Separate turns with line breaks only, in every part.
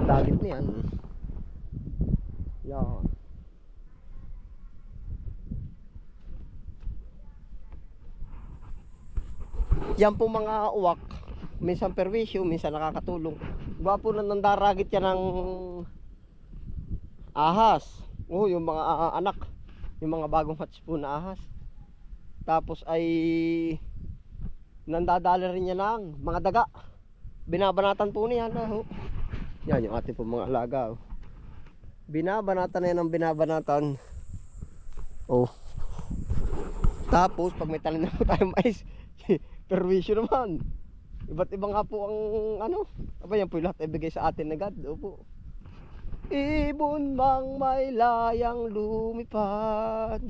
dagit niyan. Yan. Yan po mga uwak, minsan perwisyo, minsan nakakatulong. Gwapo na nandaragit yan ng ahas. Oh, yung mga anak, yung mga bagong hatch po na ahas. Tapos ay nandadala rin yan ng mga daga. Binabanatan po niyan. Oh. Yan yung ating po mga alaga. Oh. Binabanatan na yan ng binabanatan. Oh. Tapos pag may tanim na po tayong mais, perwisyo naman. Iba't iba nga po ang ano. Aba yan po yung lahat ibigay sa atin na God. Opo. Ibon mang may layang lumipad,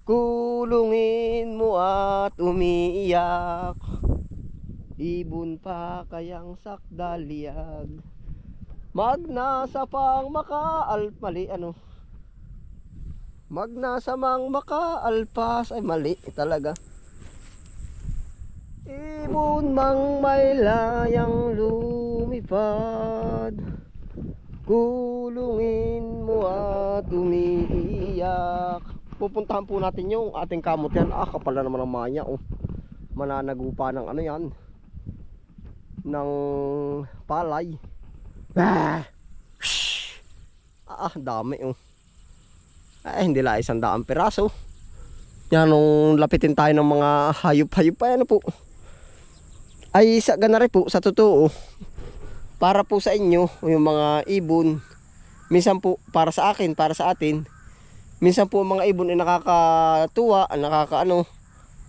kulungin mo at umiiyak. Ibon pa kayang sakdalyag, magnasa pang mali ano. Magnasa mang makaalpas. Ay mali talaga. Ibon mang may layang lumipad, kulungin mo at umiiyak. Pupuntahan po natin yung ating kamot yan. Kapal na naman ang manya. Oh. Mananagupa ng ano yan, ng palay. Dami oh. Hindi lang 100 piraso. Yan, nung lapitin tayo ng mga hayop-hayop pa yan po. Ay sa ganari po, sa totoo, para po sa inyo, yung mga ibon, minsan po para sa akin, para sa atin, minsan po mga ibon ay nakakatuwa, nakakaano,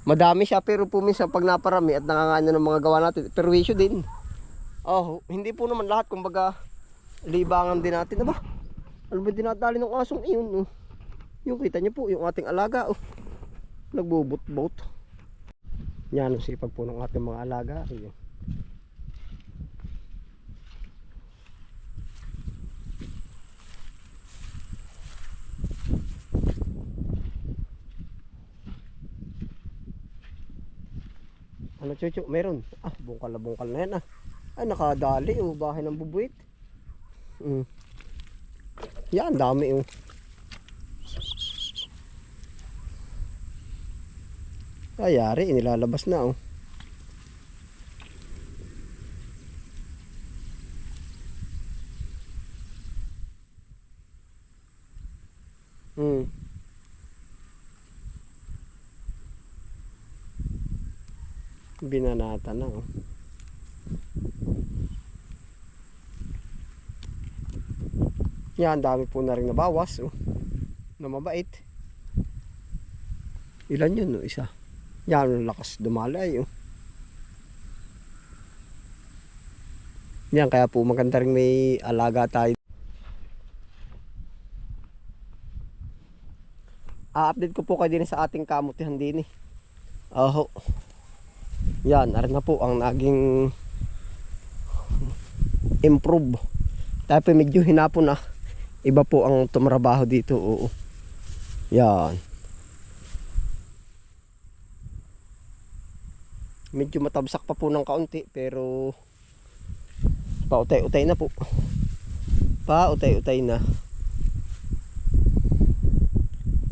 madami siya, pero po minsan pag naparami at nangangano ng mga gawa natin, perwisyo din. Oh, hindi po naman lahat, kumbaga libangan din natin, diba? Ano ba dinadali ng asong iyon? Oh? Yung kita niyo po, yung ating alaga, oh, nagbubot-bot. Yan ang sipag po ng ating mga alaga. Ayun. Ano chuchu? Meron. Bungkal na yan ah. Ay nakadali oh, bahay ng bubuit. Yan, dami oh. Ayari, inilalabas na oh. Binanata na oh. Yan, dami po na rin nabawas oh. Na mabait. Ilan yun oh? Isa. Yan, lakas dumalay oh. Yan, kaya po maganda rin may alaga tayo. A-update ko po kayo din sa ating kamutihan din eh. Oh. Yan, arin na po ang naging improve. Tapos medyo hinapon na. Iba po ang tumrabaho dito. Oo. Yan. Medyo matabsak pa po ng kaunti, pero pautay-utay na po. Pautay-utay na.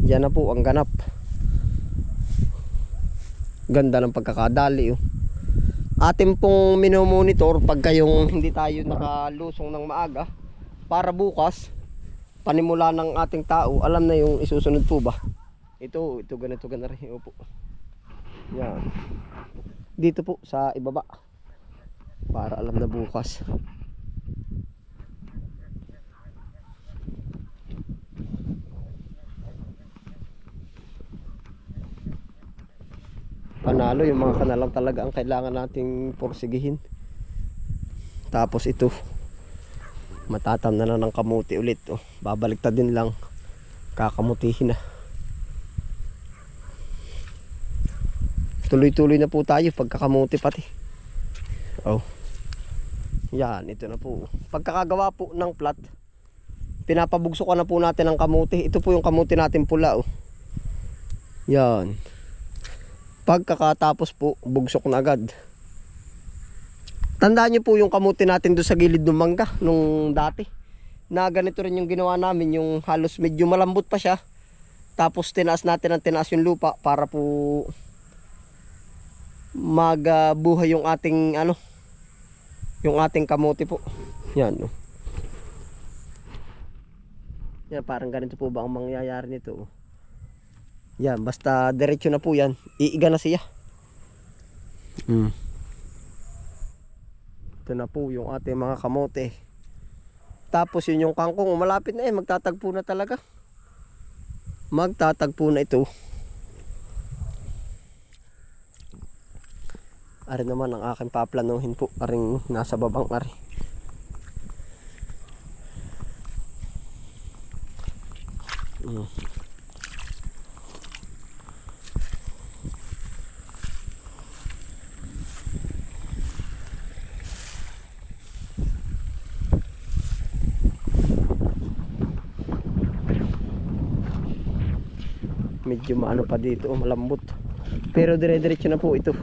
Yan na po ang ganap. Ganda ng pagkakadali oh. Atin pong minomonitor pag kayong hindi tayo nakalusong ng maaga, para bukas panimula ng ating tao alam na yung isusunod po ba. Ito ganito rin po. Yan. Dito po sa ibaba para alam na bukas. Panalo, yung mga kanalang talaga ang kailangan nating porsigihin. Tapos ito matatam na ng kamuti ulit oh. Babaliktad din lang, kakamutihin na. Tuloy-tuloy na po tayo pagkakamuti pati. Oh. Yan, ito na po. Pagkakagawa po ng plat, pinapabugsukan na po natin ang kamuti. Ito po yung kamuti natin pula oh. Yan. Pagkakatapos po, bugsok na agad. Tandaan nyo po yung kamuti natin doon sa gilid ng mangga nung dati. Na ganito rin yung ginawa namin, yung halos medyo malambot pa siya. Tapos tinaas natin ng tinaas yung lupa para po magbuhay yung ating yung ating kamuti po. Yan. Yan, parang ganito po ba ang mangyayari nito? Yan, basta diretso na po yan. Iiga na siya. Ito na po yung ating mga kamote. Tapos yun yung kangkong, malapit na magtatagpo na talaga. Magtatagpo na ito. Ari naman ang aking paplanuhin po. Aring nasa babang ari. Medyo maano pa dito, malambot. Pero dire-diretso na po ito.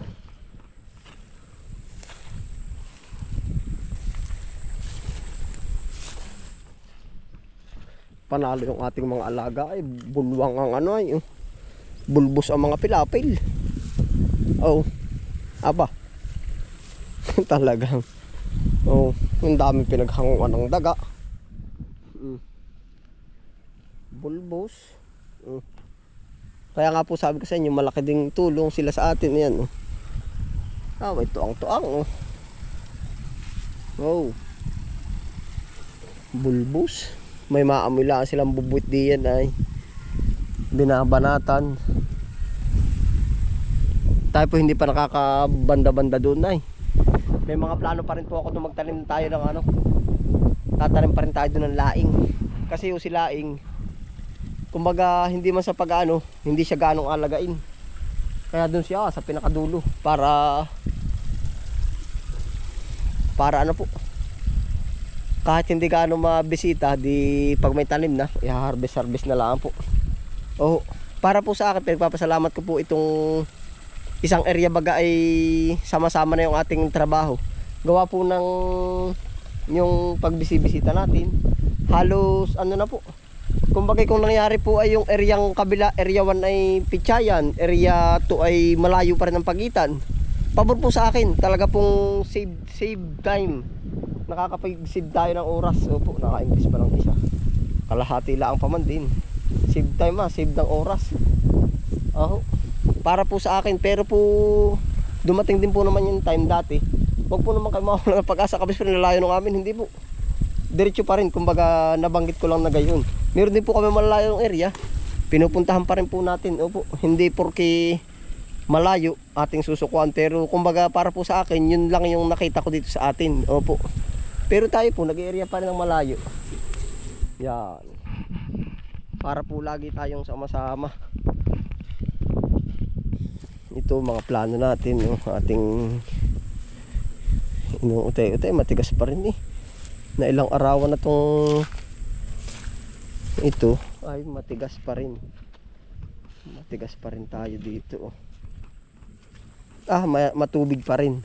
Panalo yung ating mga alaga ay bulwang ang bulbos ang mga pilapil. Oh. Aba. Talagang. Oh, ang dami pinaghanguan ng daga. Bulbos. Kaya nga po sabi ko sa inyo, malaki ding tulong sila sa atin. Yan. May tuang-tuang. Oh. Bulbos. May maamoy lang silang bubuit diyan ay binabanatan. Tayo po hindi pa nakakabanda-banda doon ay. May mga plano pa rin po ako na magtanim tayo ng tatanim pa rin tayo doon ng laing. Kasi yung si laing, kumbaga hindi man sa hindi siya ganong alagain. Kaya doon siya sa pinakadulo para po. Kahit hindi gaano mabisita, di pag may tanim na, i-harvest na lang po. Oh, para po sa akin, pinagpapasalamat ko po itong isang area baga ay sama-sama na yung ating trabaho. Gawa po ng yung pagbisibisita natin. Halos na po. Kumbaga kung nangyari po ay yung areang kabila, area 1 ay Pichayan, area 2 ay malayo pa rin ang pagitan. Pabor po sa akin, talaga pong save time. Nakakapag-save tayo ng oras. Opo, naka-English pa lang isa. Kalahati lang ang paman din. Save time save ng oras. Para po sa akin, pero po dumating din po naman yung time dati. Huwag po naman kayo mawala ng pag-asa, kabis pa nilalayo ng amin, hindi po. Diretso pa rin, kumbaga nabanggit ko lang na gayon. Meron din po kami malayo ng area. Pinupuntahan pa rin po natin. Opo, hindi porke malayo ating susukuan, pero kumbaga para po sa akin, yun lang yung nakita ko dito sa atin. Opo. Pero tayo po, nag-area pa rin ng malayo. Yan. Para po lagi tayong sama-sama. Ito mga plano natin, ating inuutay-utay, matigas pa rin na ilang arawan na tong ito ay matigas pa rin tayo dito. Matubig pa rin.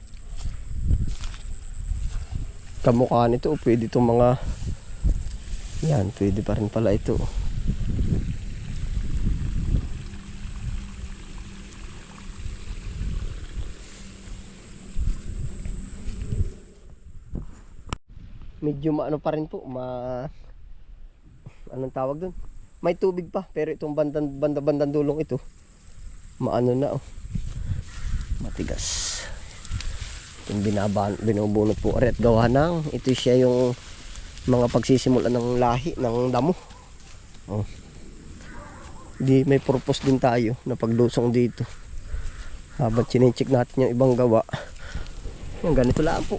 Kamukha nito, pwede itong mga yan, pwede pa rin pala ito. Medyo maano pa rin po, anong tawag dun? May tubig pa, pero itong bandang dulong ito, maano na matigas. Yung binubunot po at gawa ng ito siya yung mga pagsisimula ng lahi ng damo. Di may purpose din tayo na paglusong dito habang chinecheck natin yung ibang gawa. Yung ganito lang po.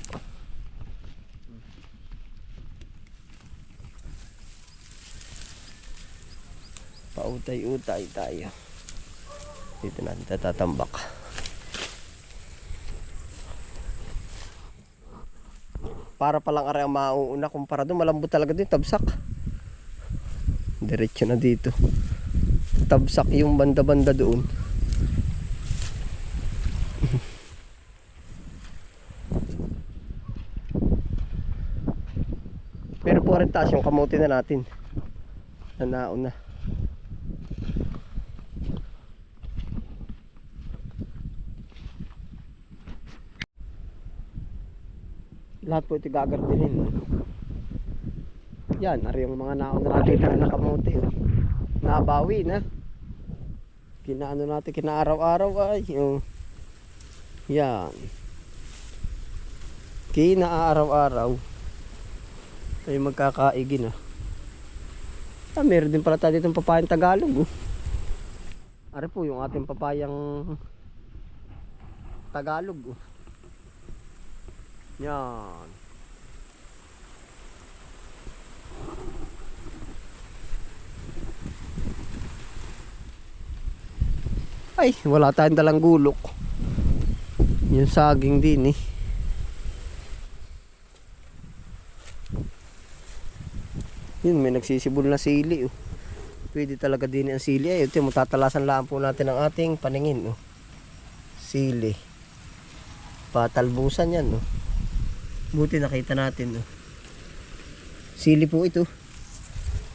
Pautay-utay tayo. Dito natin tatambak. Para palang ari ang mauuna kumpara doon, malambot talaga din, tabsak. Diretso na dito. Tabsak yung banda-banda doon. po rin taas yung kamote na natin. Nanaon na. Lahat po ito gagardinin. Yan, ari yung mga naon na nakita na kamote. Nabawi na. Kinaano natin, kinaaraw-araw ay yung yan. Kinaaraw-araw. Tayo magkakaigin meron din pala tayo ditong papayang Tagalog. Ari po yung ating papayang Tagalog. Yan. Ay, wala tayong dalang gulok. Yung saging din Yun, may nagsisibol na sili Pwede talaga din ang sili. Ay, ito, matatalasan lang po natin ang ating paningin Sili. Patalbusan yan Buti nakita natin Sili po ito.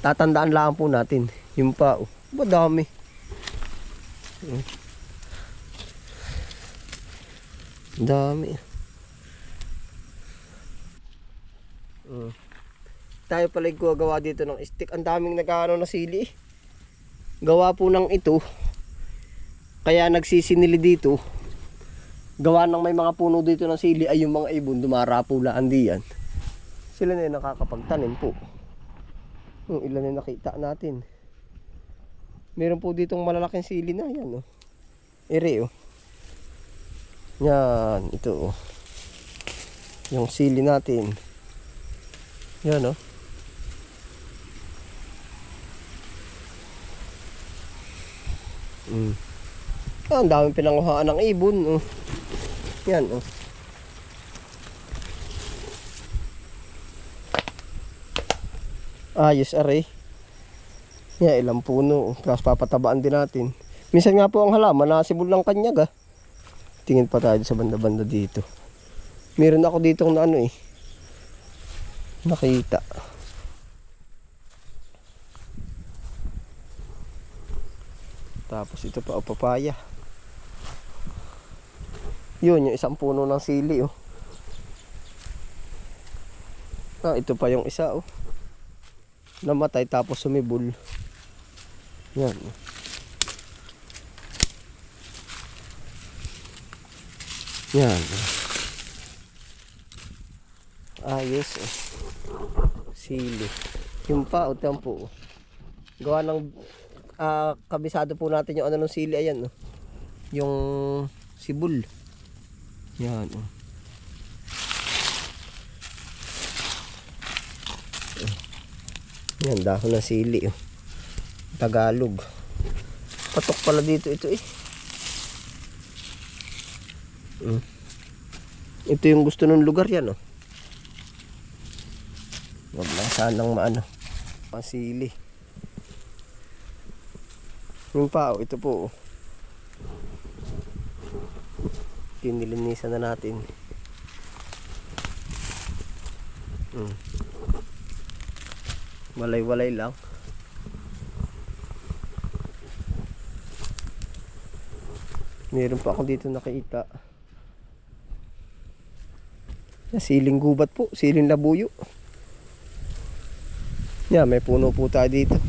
Tatandaan lang po natin. Yung pa madami. Dami. Tayo pala gagawa dito ng stick. Ang daming nagkaano na sili. Gawa po ng ito. Kaya nagsisinili dito. Gawa ng may mga puno dito ng sili ay yung mga ibon dumarapulaan diyan. Sila na yung nakakapagtanim po. Yung ilan na nakita natin. Meron po ditong malalaking sili na yan Ere Yan, ito Yung sili natin. Yan Ang daming pinanguhaan ng ibon Yan ayos are. Yan, ilang puno tapos papatabaan din natin. Minsan nga po ang halaman nasibol lang kanyag Tingin pa tayo sa banda-banda dito. Meron ako dito na nakita. Tapos ito pa papaya. Yun, yung isang puno ng sili ito pa yung isa namatay tapos sumibol. Yan Yan ayos sili. Yung pa po gawa ng kabisado po natin yung ng sili. Ayan yung sibol. Yan yan dahon ng sili Tagalog. Patok pala dito ito Ito yung gusto ng lugar yan Wag lang sanang masili. Yung pa ito po Kinilinisan na natin. Walay-walay lang. Meron pa ako dito nakita. Siling gubat po, siling labuyo. Yan, may puno po tayo dito.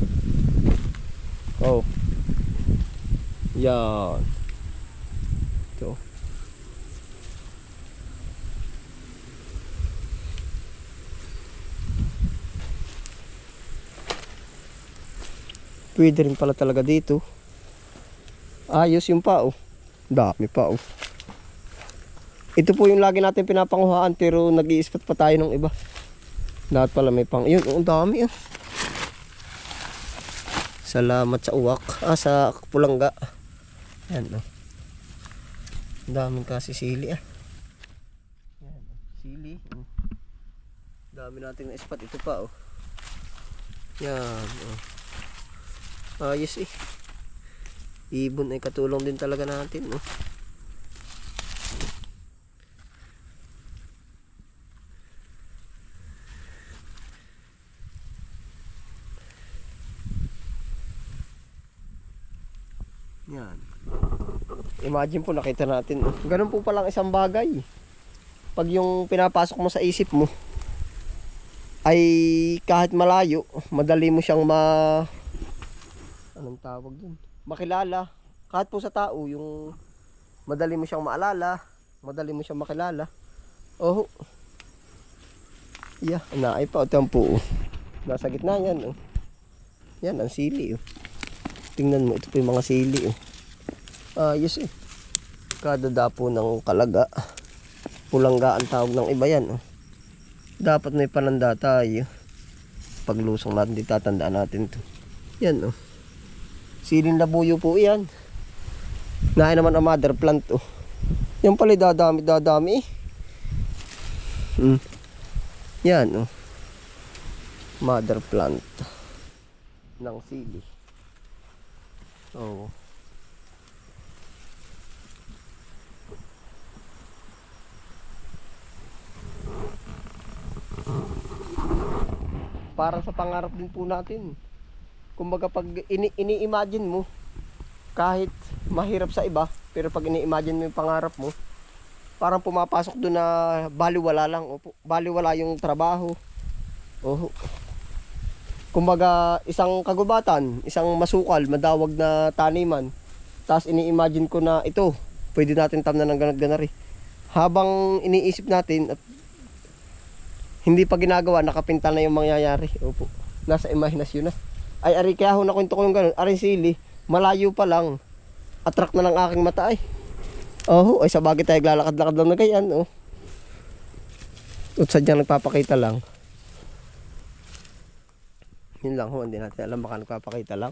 Yan. Ito. Pwede rin pala talaga dito. Ayos yung pa Dami pa Ito po yung lagi natin pinapanguhaan pero nag-i-spot pa tayo ng iba. Lahat pala may pang. Yun, ang dami Salamat sa uwak. Sa pulangga. Yan Ang daming kasi sili Yan, sili. Dami natin na spot. Ito pa Yan ayos ibon ay katulong din talaga natin Yan. Imagine po, nakita natin. Ganun po palang isang bagay. Pag yung pinapasok mo sa isip mo, ay kahit malayo, madali mo siyang anong tawag dun? Makilala. Kahit po sa tao, yung madali mo siyang maalala, madali mo siyang makilala. Oh. Yeah, naay pa. Ito ang po. Nasa gitna yan. Yan, ang sili. Tingnan mo, ito po yung mga sili. Ayos kada dapo ng kalaga, pulangga ang tawag ng iba yan. Dapat may pananda tayo. Paglusong natin, di tatandaan natin to. Yan siling labuyo po yan. Naay naman ang mother plant. Yan pala dadami. Yan mother plant ng sili. Para sa pangarap din po natin. Kumbaga pag ini-imagine mo, kahit mahirap sa iba, pero pag ini-imagine mo yung pangarap mo, parang pumapasok doon na baliwala lang. Baliwala yung trabaho. Kumbaga isang kagubatan, isang masukal, madawag na taniman. Tapos ini-imagine ko na ito, pwede natin tamnan ng ganat-ganari. Habang iniisip natin at hindi pa ginagawa, nakapinta na yung mangyayari. Nasa imahinasyon na. Ay, ari, kaya ho nakwento ko yung ganun. Ari sili, malayo pa lang. Attract na ng aking mata ay. Ay sa bagay tayo lalakad-lakad lang na ganyan. At sadyang nagpapakita lang. Yun lang ho, hindi natin alam, baka nagpapakita lang.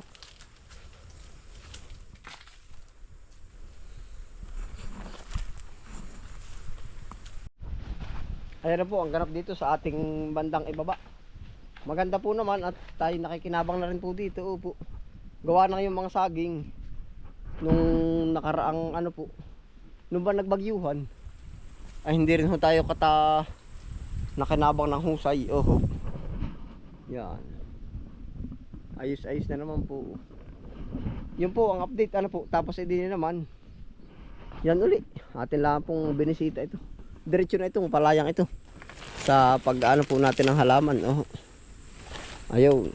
Ayan na po ang ganap dito sa ating bandang ibaba. Maganda po naman at tayo nakikinabang na rin po dito. Gawa na yung mga saging nung nakaraang nung ba nagbagyuhan ay hindi rin ho tayo nakinabang ng husay. Yan. Ayos na naman po. Yun po ang update tapos din naman. Yan uli. Atin lang pong binisita ito. Diretso na itong palayang ito sa pag-ano po natin ng halaman. Ayun,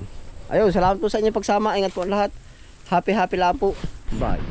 salamat po sa inyo pagsama. Ingat po lahat. Happy lang po. Bye.